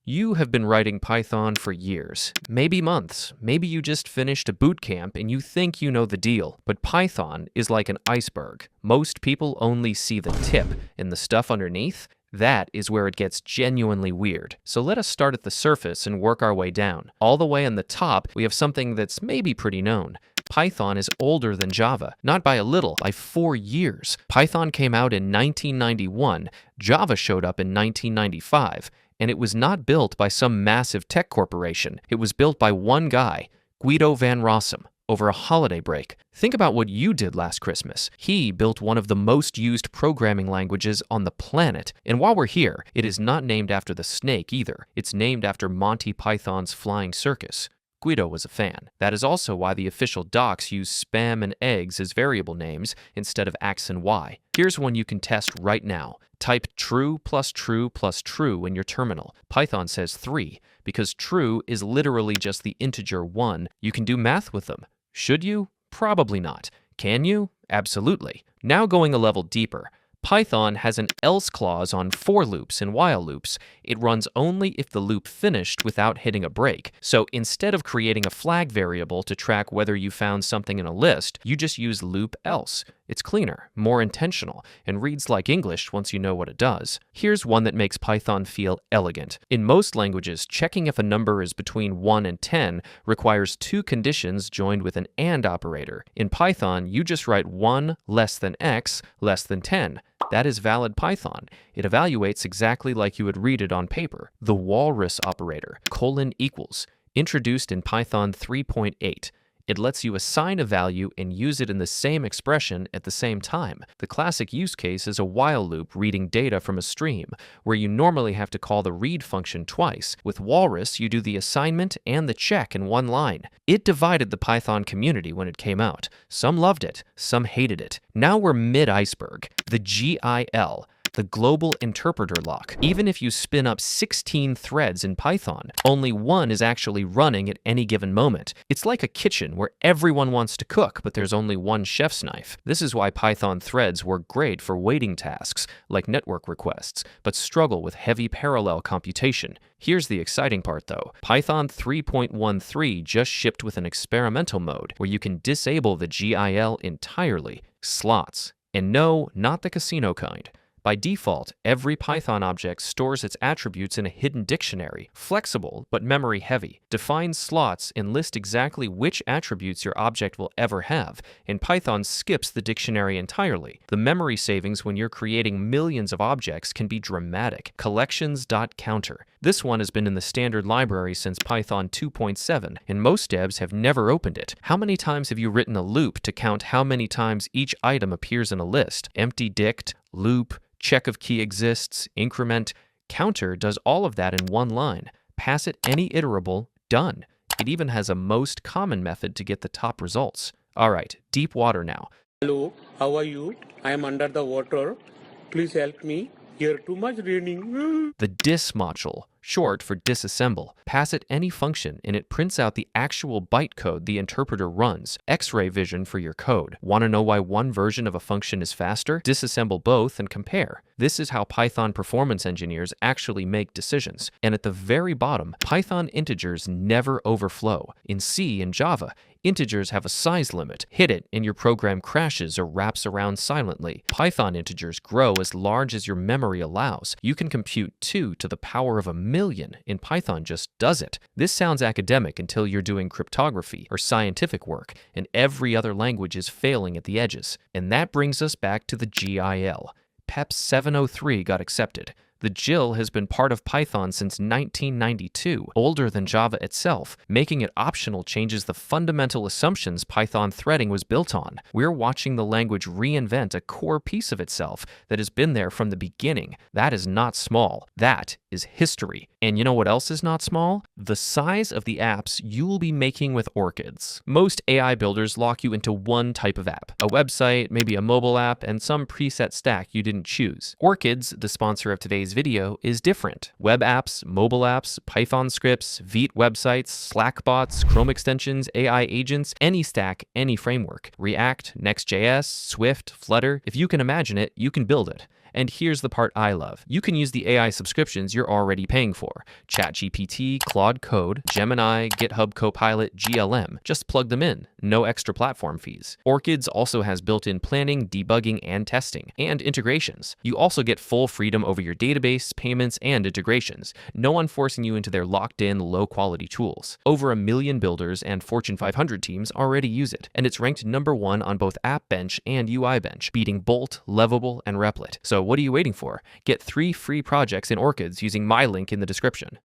You have been writing Python for years, maybe months. Maybe you just finished a boot camp and you think you know the deal. But Python is like an iceberg. Most people only see the tip, and the stuff underneath, that is where it gets genuinely weird. So let us start at the surface and work our way down. All the way on the top, we have something that's maybe pretty known. Python is older than Java, not by a little, by 4 years. Python came out in 1991, Java showed up in 1995, and it was not built by some massive tech corporation. It was built by one guy, Guido van Rossum, over a holiday break. Think about what you did last Christmas. He built one of the most used programming languages on the planet. And while we're here, it is not named after the snake either. It's named after Monty Python's Flying Circus. Guido was a fan. That is also why the official docs use spam and eggs as variable names instead of x and y. Here's one you can test right now. Type true plus true plus true in your terminal. Python says 3, because true is literally just the integer 1. You can do math with them. Should you? Probably not. Can you? Absolutely. Now going a level deeper. Python has an else clause on for loops and while loops. It runs only if the loop finished without hitting a break. So instead of creating a flag variable to track whether you found something in a list, you just use loop else. It's cleaner, more intentional, and reads like English once you know what it does. Here's one that makes Python feel elegant. In most languages, checking if a number is between 1 and 10 requires 2 conditions joined with an AND operator. In Python, you just write 1 less than x less than 10. That is valid Python. It evaluates exactly like you would read it on paper. The Walrus operator, :equals, introduced in Python 3.8. It lets you assign a value and use it in the same expression at the same time. The classic use case is a while loop reading data from a stream, where you normally have to call the read function twice. With Walrus, you do the assignment and the check in one line. It divided the Python community when it came out. Some loved it, some hated it. Now we're mid-iceberg. The GIL, the global interpreter lock. Even if you spin up 16 threads in Python, only one is actually running at any given moment. It's like a kitchen where everyone wants to cook, but there's only one chef's knife. This is why Python threads work great for waiting tasks, like network requests, but struggle with heavy parallel computation. Here's the exciting part though. Python 3.13 just shipped with an experimental mode where you can disable the GIL entirely. Slots. And no, not the casino kind. By default, every Python object stores its attributes in a hidden dictionary, flexible but memory heavy. Define slots and list exactly which attributes your object will ever have, and Python skips the dictionary entirely. The memory savings when you're creating millions of objects can be dramatic. Collections.counter. This one has been in the standard library since Python 2.7, and most devs have never opened it. How many times have you written a loop to count how many times each item appears in a list? Empty dict, loop, check if key exists, increment. Counter does all of that in one line. Pass it any iterable, done. It even has a most common method to get the top results. All right, deep water now. Hello, how are you? I am under the water. Please help me. Here too much raining. The dis module, short for disassemble. Pass it any function and it prints out the actual bytecode the interpreter runs. X-ray vision for your code. Want to know why one version of a function is faster? Disassemble both and compare. This is how Python performance engineers actually make decisions. And at the very bottom, Python integers never overflow. In C and Java, integers have a size limit. Hit it and your program crashes or wraps around silently. Python integers grow as large as your memory allows. You can compute 2 to the power of 1,000,000, and Python just does it. This sounds academic until you're doing cryptography or scientific work, and every other language is failing at the edges. And that brings us back to the GIL. PEP 703 got accepted. The GIL has been part of Python since 1992, older than Java itself. Making it optional changes the fundamental assumptions Python threading was built on. We're watching the language reinvent a core piece of itself that has been there from the beginning. That is not small. That is history. And you know what else is not small? The size of the apps you'll be making with orchids. Most AI builders lock you into one type of app. A website, maybe a mobile app, and some preset stack you didn't choose. Orchids, the sponsor of today's video, is different. Web apps, mobile apps, Python scripts, Vite websites, Slack bots, Chrome extensions, AI agents, any stack, any framework. React, Next.js, Swift, Flutter. If you can imagine it, you can build it. And here's the part I love. You can use the AI subscriptions you're already paying for. ChatGPT, Claude Code, Gemini, GitHub Copilot, GLM. Just plug them in. No extra platform fees. Orchids also has built-in planning, debugging, and testing, and integrations. You also get full freedom over your database, payments, and integrations. No one forcing you into their locked-in, low-quality tools. Over 1 million builders and Fortune 500 teams already use it, and it's ranked #1 on both AppBench and UIBench, beating Bolt, Lovable, and Replit. So what are you waiting for? Get 3 free projects in Orchids using my link in the description.